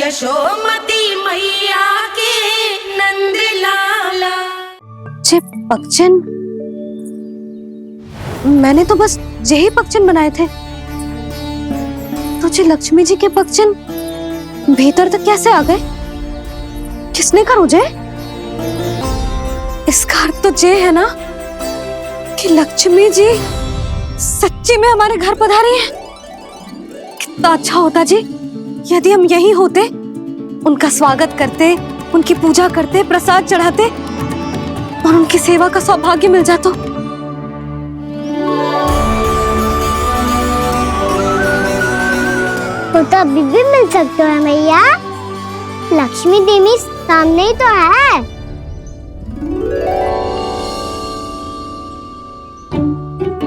यशोमती मैया के नंद लाला। जे पगचन, मैंने तो बस यही पगचन बनाए थे, तो जे लक्ष्मी जी के पगचन भीतर तक कैसे आ गए? किसने करो जे? इसका अर्थ तो ये है ना कि लक्ष्मी जी सच्ची में हमारे घर पधारी हैं। कितना अच्छा होता जी यदि हम यही होते, उनका स्वागत करते, उनकी पूजा करते, प्रसाद चढ़ाते और उनकी सेवा का सौभाग्य मिल जाता। तो अभी भी मिल सकते हो मैया, लक्ष्मी देवी सामने ही तो है।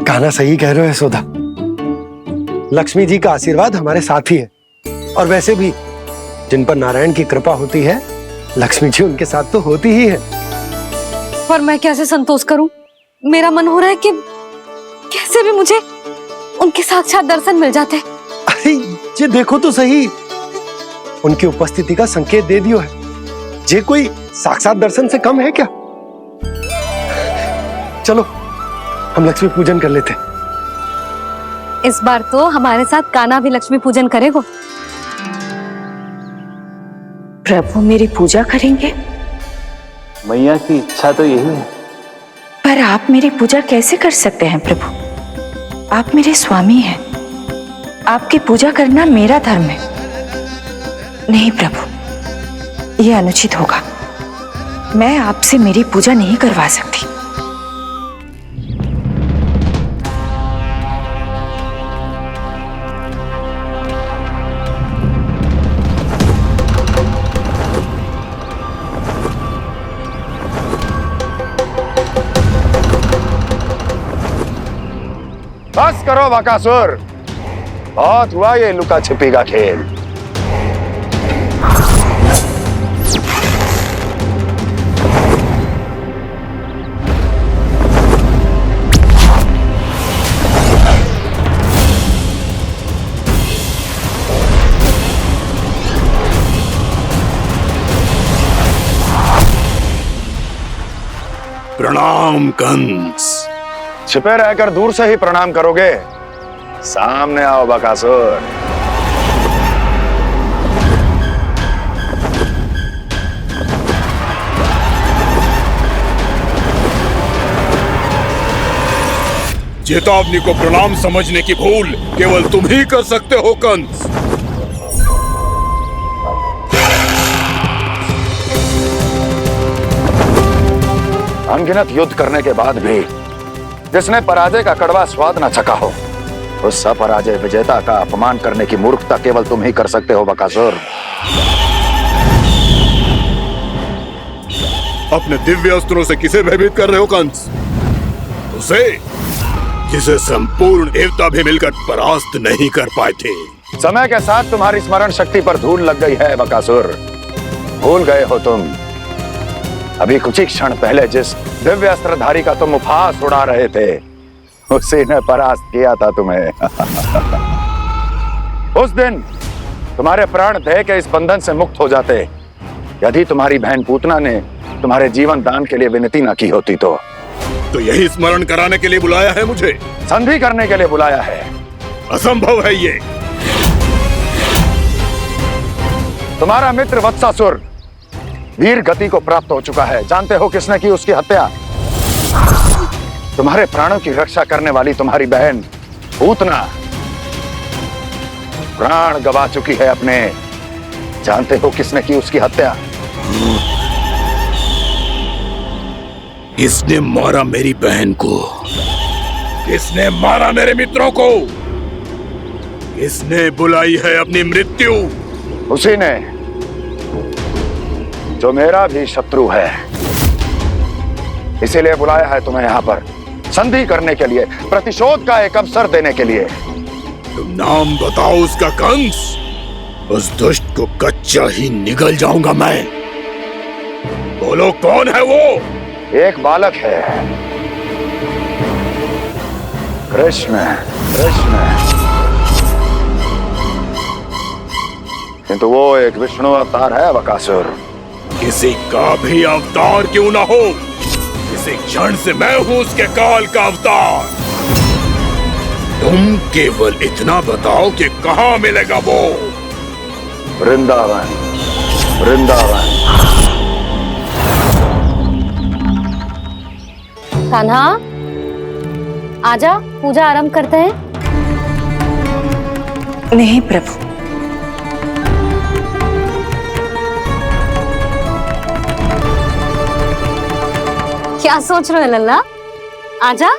कान्हा सही कह रहे हो यशोदा, लक्ष्मी जी का आशीर्वाद हमारे साथ ही है। और वैसे भी जिन पर नारायण की कृपा होती है, लक्ष्मी जी उनके साथ तो होती ही है। पर मैं कैसे संतोष करूं? मेरा मन हो रहा है कि कैसे भी मुझे उनके साक्षात दर्शन मिल जाते। अरे ये देखो तो सही, उनकी उपस्थिति का संकेत दे दियो है। ये कोई साक्षात दर्शन से कम है क्या? चलो हम लक्ष्मी पूजन कर लेते। इस बार तो हमारे साथ कान्हा भी लक्ष्मी पूजन करेगा। प्रभु मेरी पूजा करेंगे? मैया की इच्छा तो यही है। पर आप मेरी पूजा कैसे कर सकते हैं प्रभु? आप मेरे स्वामी हैं, आपकी पूजा करना मेरा धर्म है। नहीं प्रभु, यह अनुचित होगा। मैं आपसे मेरी पूजा नहीं करवा सकती। बस करो बकासुर, बहुत हुआ ये लुका छिपी का खेल। प्रणाम कंस। छिपे रहकर दूर से ही प्रणाम करोगे? सामने आओ बकासुर। चेतावनी को प्रणाम समझने की भूल केवल तुम ही कर सकते हो कंस। अनगिनत युद्ध करने के बाद भी जिसने पराजय का कड़वा स्वाद न चखा हो, उस अपराजय विजेता का अपमान करने की मूर्खता केवल तुम ही कर सकते हो बकासुर। अपने दिव्य अस्त्रों से किसे भयभीत कर रहे हो कंस? उसे जिसे संपूर्ण देवता भी मिलकर परास्त नहीं कर पाए थे। समय के साथ तुम्हारी स्मरण शक्ति पर धूल लग गई है बकासुर। भूल गए हो तुम अभी कुछ ही क्षण पहले जिस दिव्य अस्त्रधारी का तुम उपहास उड़ा रहे थे, उसी ने परास्त किया था तुम्हें। उस दिन तुम्हारे प्राण दे के इस बंधन से मुक्त हो जाते यदि तुम्हारी बहन पूतना ने तुम्हारे जीवन दान के लिए विनती न की होती। तो यही स्मरण कराने के लिए बुलाया है मुझे? संधि करने के लिए बुलाया है। असंभव है ये। तुम्हारा मित्र वत्सासुर वीर गति को प्राप्त हो चुका है। जानते हो किसने की उसकी हत्या? तुम्हारे प्राणों की रक्षा करने वाली तुम्हारी बहन पूतना प्राण गवा चुकी है अपने। जानते हो किसने की उसकी हत्या? किसने मारा मेरी बहन को? किसने मारा मेरे मित्रों को? किसने बुलाई है अपनी मृत्यु? उसी ने जो मेरा भी शत्रु है। इसीलिए बुलाया है तुम्हें यहाँ पर संधि करने के लिए, प्रतिशोध का एक अवसर देने के लिए। तुम नाम बताओ उसका कंस। उस दुष्ट को कच्चा ही निगल जाऊंगा मैं। बोलो कौन है वो? एक बालक है, कृष्ण। कृष्ण किंतु वो एक विष्णु अवतार है बकासुर। किसी का भी अवतार क्यों ना हो, इसी क्षण से मैं हूं उसके काल का अवतार। तुम केवल इतना बताओ कि कहां मिलेगा वो। वृंदावन, वृंदावन। कान्हा, आजा, पूजा आरंभ करते हैं। नहीं प्रभु, क्या सोच रहे हो लल्ला? आजा।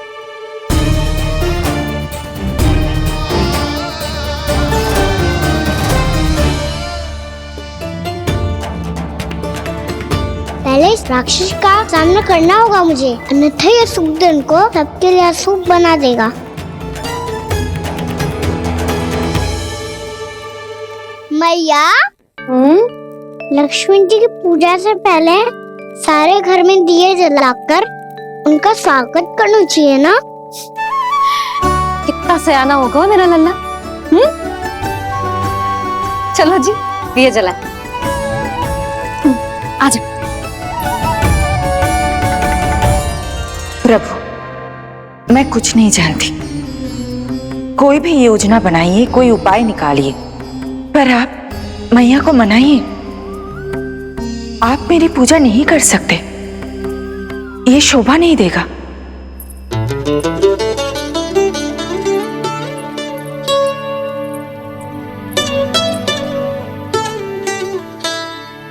पहले इस राक्षस का सामना करना होगा मुझे, अन्यथा ये सुखदन को सबके लिए अशुभ बना देगा। मैया, लक्ष्मी जी की पूजा से पहले सारे घर में दिए जलाकर उनका स्वागत करना चाहिए ना। कितना सयाना होगा मेरा लल्ला। चलो जी, दिए जलाए। आजा। प्रभु, मैं कुछ नहीं जानती। कोई भी योजना बनाइए, कोई उपाय निकालिए, पर आप मैया को मनाइए। आप मेरी पूजा नहीं कर सकते, ये शोभा नहीं देगा।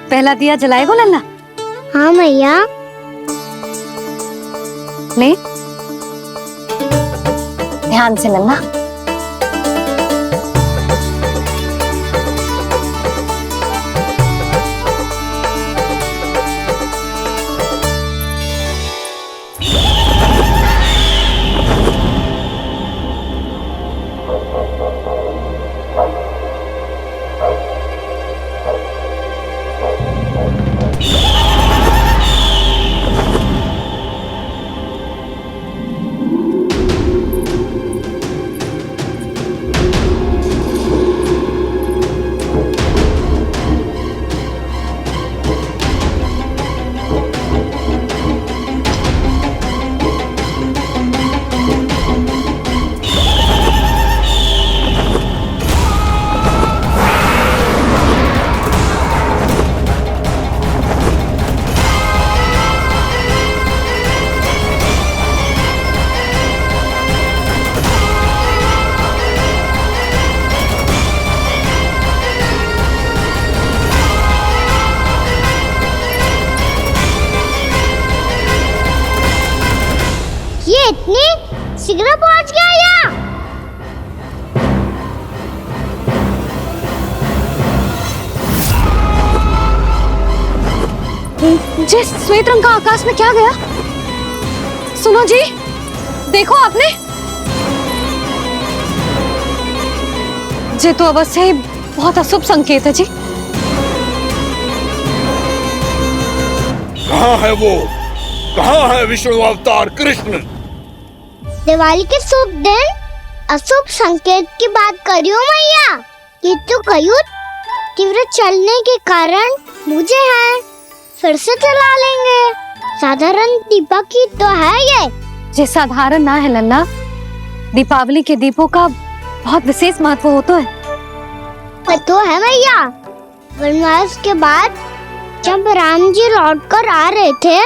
पहला दिया जलाएगो लल्ला? हाँ मैया। ले, ध्यान से लल्ला। ये इतनी शीघ्र पहुंच गया यहाँ? जी, श्वेत रंग का आकाश में क्या गया? सुनो जी, देखो आपने। ये तो अवश्य ही बहुत अशुभ संकेत है जी। कहाँ है वो? कहाँ है विष्णु अवतार कृष्ण? दिवाली के शुभ दिन अशुभ संकेत की बात कर रही हूँ मैया। ये तो कयूत तीव्र चलने के कारण मुझे है, फिर से चला लेंगे। साधारण दीपक ही तो है ये साधारण ना है लल्ला, दीपावली के दीपों का बहुत विशेष महत्व होता है। तो है मैया। वनवास के बाद जब राम जी लौट कर आ रहे थे,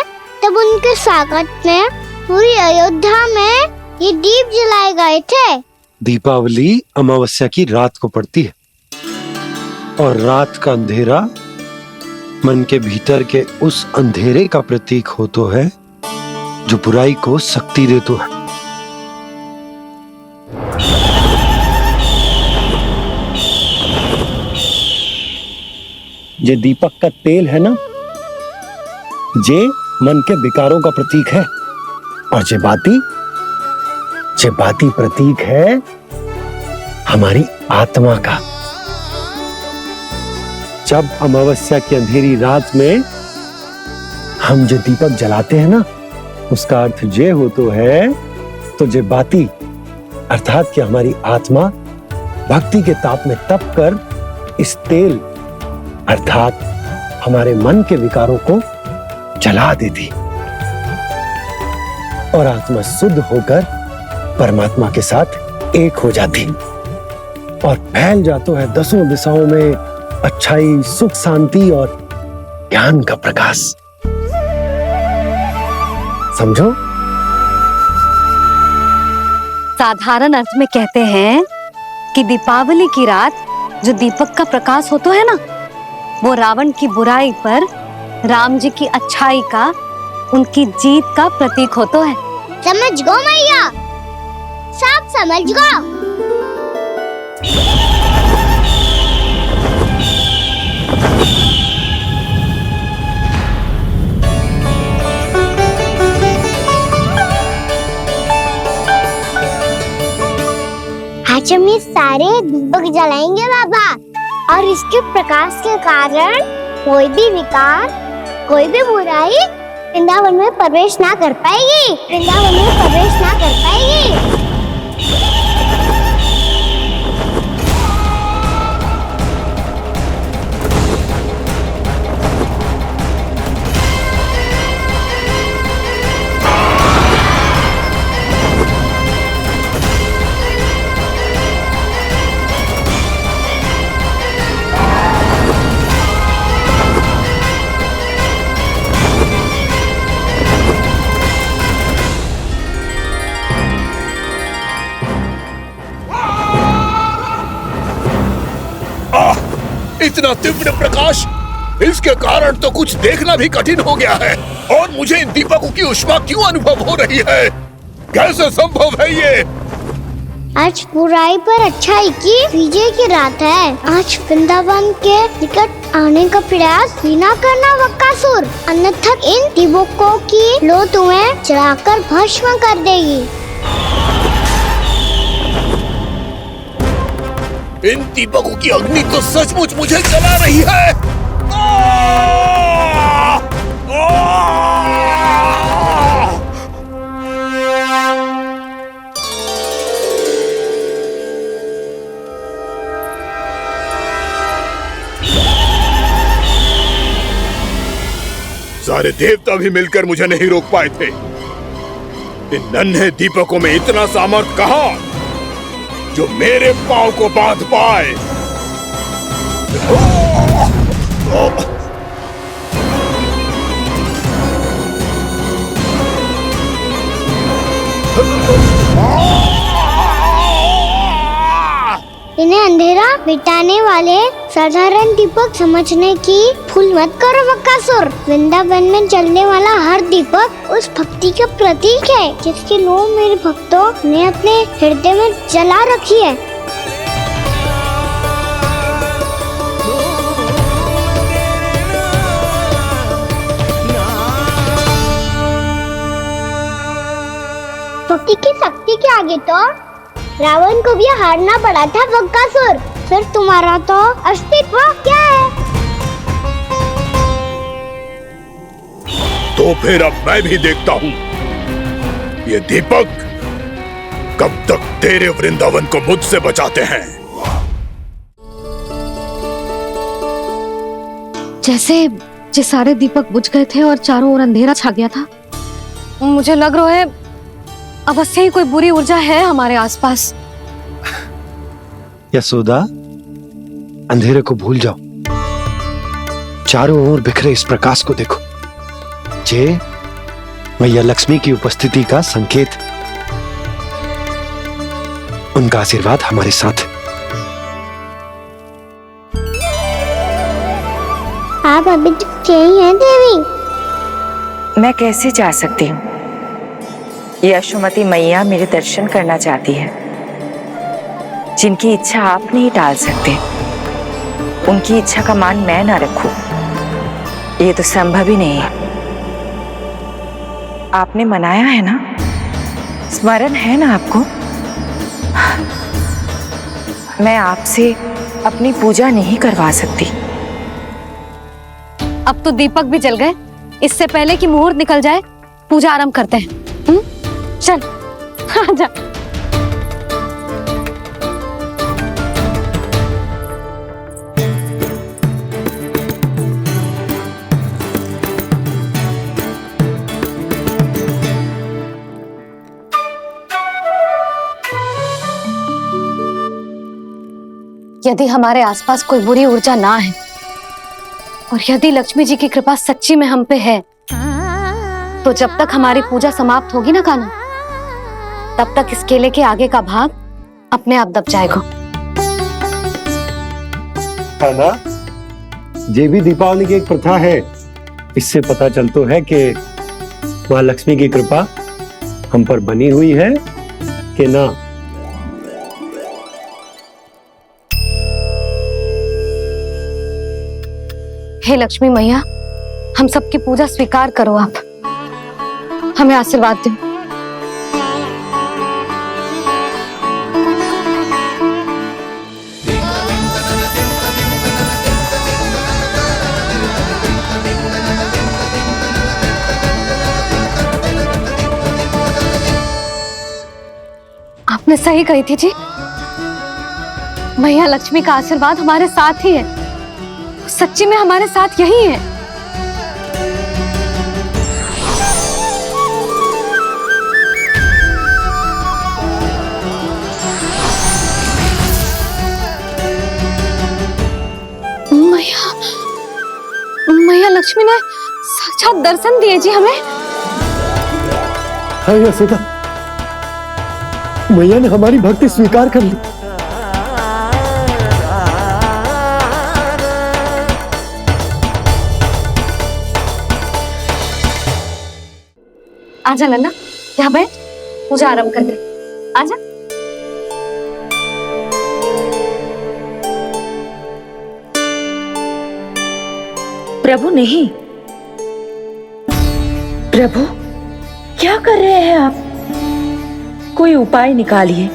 तब उनके स्वागत में पूरी अयोध्या में ये दीप जलाए गए थे। दीपावली अमावस्या की रात को पड़ती है, और रात का अंधेरा मन के भीतर के उस अंधेरे का प्रतीक हो तो है जो बुराई को शक्ति दे तो है। ये दीपक का तेल है ना, जे मन के विकारों का प्रतीक है, और जे बाती प्रतीक है हमारी आत्मा का। जब अमावस्या की अंधेरी रात में हम जो दीपक जलाते हैं ना, उसका अर्थ ये हो तो है, तो जे बाती अर्थात कि हमारी आत्मा भक्ति के ताप में तप कर इस तेल अर्थात हमारे मन के विकारों को जला देती और आत्मा शुद्ध होकर परमात्मा के साथ एक हो जाती और फैल जाता है दसों दिशाओं में अच्छाई, सुख, शांति और ज्ञान का प्रकाश। समझो? साधारण अर्थ में कहते हैं कि दीपावली की रात जो दीपक का प्रकाश होता है ना, वो रावण की बुराई पर राम जी की अच्छाई का, उनकी जीत का प्रतीक होता है। समझ गो मैया, सब समझ गो। आज हम ये सारे दीपक जलाएंगे बाबा, और इसके प्रकाश के कारण कोई भी विकार, कोई भी बुराई वृंदावन में प्रवेश ना कर पाएगी, वृंदावन में प्रवेश ना कर पाएगी। इतना तीव्र प्रकाश, इसके कारण तो कुछ देखना भी कठिन हो गया है। और मुझे इन दीपकों की ऊष्मा क्यों अनुभव हो रही है? कैसे संभव है ये? आज बुराई पर अच्छाई की विजय की रात है। आज वृंदावन के निकट आने का प्रयास भी ना करना बकासुर, अन्यथा इन दीपकों की लो तुम्हें जलाकर भस्म कर देगी। इन दीपकों की अग्नि तो सचमुच मुझे जला रही है। सारे देवता भी मिलकर मुझे नहीं रोक पाए थे। इन नन्हे दीपकों में इतना सामर्थ्य कहां जो मेरे पांव को बांध पाए। इन्हें अंधेरा मिटाने वाले साधारण दीपक समझने की भूल मत करो बकासुर। वृंदावन में जलने वाला हर दीपक उस भक्ति का प्रतीक है जिसकी लो मेरे भक्तों ने अपने हृदय में जला रखी है। भक्ति की शक्ति के आगे तो रावण को भी हारना पड़ा था बकासुर। फिर तुम्हारा तो अस्तित्व क्या है? तो फिर अब मैं भी देखता हूँ ये दीपक कब तक तेरे वृंदावन को मुझसे बचाते हैं। जैसे ये सारे दीपक बुझ गए थे और चारों ओर अंधेरा छा गया था, मुझे लग रहा है अवश्य ही कोई बुरी ऊर्जा है हमारे आसपास। यशोदा, अंधेरे को भूल जाओ, चारों ओर बिखरे इस प्रकाश को देखो। जे मैया लक्ष्मी की उपस्थिति का संकेत, उनका आशीर्वाद हमारे साथ। आप अभी तक यही हैं देवी? मैं कैसे जा सकती हूँ? यशोमती मैया मेरे दर्शन करना चाहती है। जिनकी इच्छा आप नहीं टाल सकते, उनकी इच्छा का मान मैं ना रखूं, ये तो संभव ही नहीं है। आपने मनाया है ना, स्मरण है ना आपको? मैं आपसे अपनी पूजा नहीं करवा सकती। अब तो दीपक भी जल गए, इससे पहले कि मुहूर्त निकल जाए पूजा आरंभ करते हैं। चल आजा। यदि हमारे आसपास कोई बुरी ऊर्जा ना है और यदि लक्ष्मी जी की कृपा सच्ची में हम पे है, तो जब तक हमारी पूजा समाप्त होगी ना कान्हा, तब तक इस केले के आगे का भाग अपने आप दब जाएगा। कान्हा, ये भी दीपावली की एक प्रथा है। इससे पता चलता है कि माँ लक्ष्मी की कृपा हम पर बनी हुई है कि ना। हे लक्ष्मी मैया, हम सबकी पूजा स्वीकार करो, आप हमें आशीर्वाद दो। आपने सही कही थी जी, मैया लक्ष्मी का आशीर्वाद हमारे साथ ही है, सच्ची में हमारे साथ यही है। मैया मैया लक्ष्मी ने साक्षात दर्शन दिए जी हमें। हाँ यशोदा, मैया ने हमारी भक्ति स्वीकार कर ली। आजा नन्ना, यहाँ बैठ, पूजा आरंभ कर दे। आजा। प्रभु नहीं, प्रभु क्या कर रहे हैं आप? कोई उपाय निकालिए,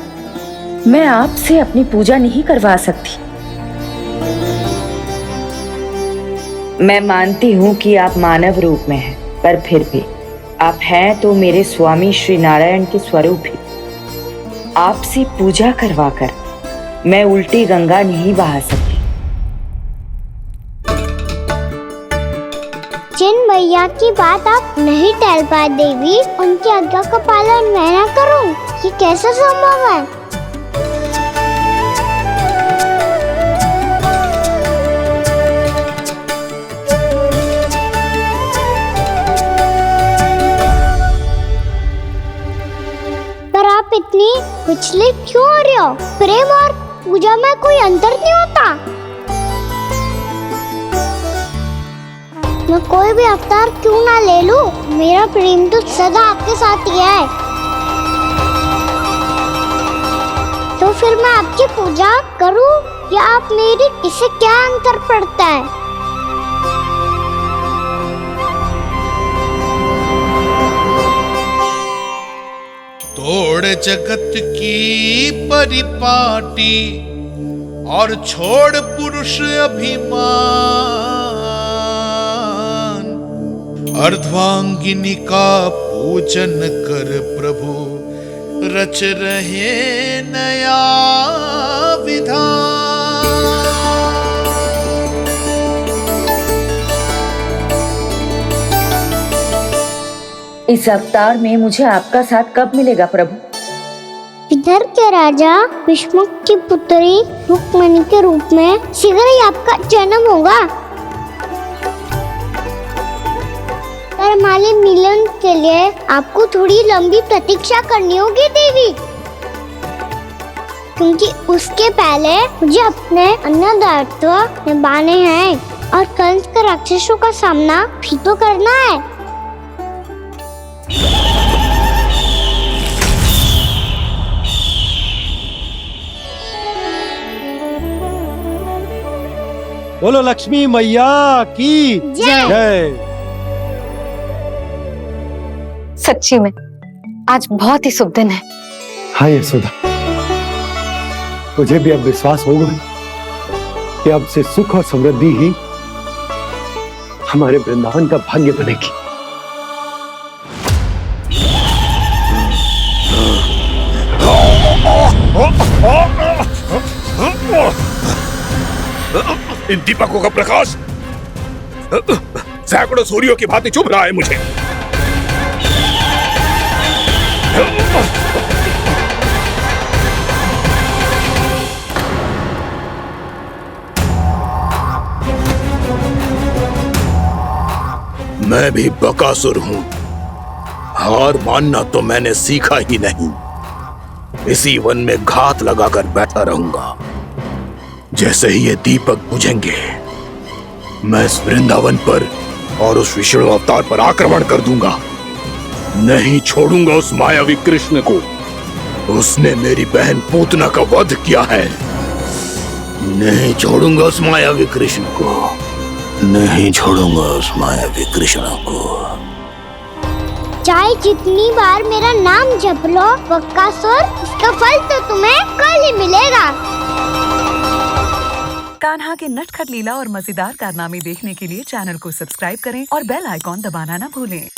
मैं आपसे अपनी पूजा नहीं करवा सकती। मैं मानती हूँ कि आप मानव रूप में हैं, पर फिर भी आप हैं तो मेरे स्वामी श्री नारायण के स्वरूप ही। आपसे पूजा करवाकर मैं उल्टी गंगा नहीं बहा सकती। जिन भैया की बात आप नहीं टल पाए देवी, उनकी आज्ञा का पालन मैं ना करूं, ये कैसे संभव है? पर आप इतनी विचलित क्यों हो रहे हो? प्रेम और पूजा में कोई अंतर नहीं होता। मैं कोई भी अवतार क्यों ना ले लूं, मेरा प्रेम तो सदा आपके साथ ही है। तो फिर मैं आपकी पूजा करूं या आप मेरी, इससे क्या अंतर पड़ता है? तोड़ जगत की परिपाटी और छोड़ पुरुष अभिमान, अर्धांगिनी का पूजन कर प्रभु रच रहे नया विधान। इस अवतार में मुझे आपका साथ कब मिलेगा प्रभु? इधर के राजा भीष्मक की पुत्री रुक्मणी के रूप में शीघ्र ही आपका जन्म होगा। पर हमारे मिलन के लिए आपको थोड़ी लंबी प्रतीक्षा करनी होगी देवी, क्योंकि उसके पहले मुझे अपने अन्य दायित्व निभाने हैं और कंस के राक्षसों का सामना भी तो करना है। बोलो लक्ष्मी मैया की जय। सच्ची में आज बहुत ही शुभ दिन है। हाँ यशोदा, मुझे भी अब विश्वास होगा कि अब से सुख और समृद्धि ही हमारे वृंदावन का भाग्य बनेगी। इन दीपकों का प्रकाश सैकड़ों सूर्यों की भांति चुभ रहा है मुझे। मैं भी बकासुर हूँ। हार मानना तो मैंने सीखा ही नहीं। इसी वन में घात लगाकर बैठा रहूंगा। जैसे ही ये दीपक बुझेंगे, मैं इस वृंदावन पर और उस विष्णु अवतार पर आक्रमण कर दूंगा। नहीं छोड़ूंगा उस मायावी कृष्ण को। उसने मेरी बहन पूतना का वध किया है। नहीं छोड़ूंगा उस मायावी कृष्ण को। नहीं छोड़ूंगा उस मायावी कृष्ण को। चाहे जितनी बार मेरा नाम जप लो बकासुर, इसका फल तो तुम्हें कल ही मिलेगा। कान्हा के नटखट लीला और मजेदार कारनामे देखने के लिए चैनल को सब्सक्राइब करें और बेल आइकॉन दबाना ना भूलें।